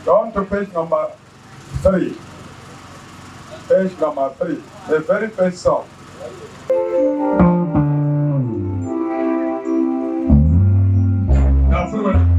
Go on to page number 3. Page number 3. The very first song. That's it.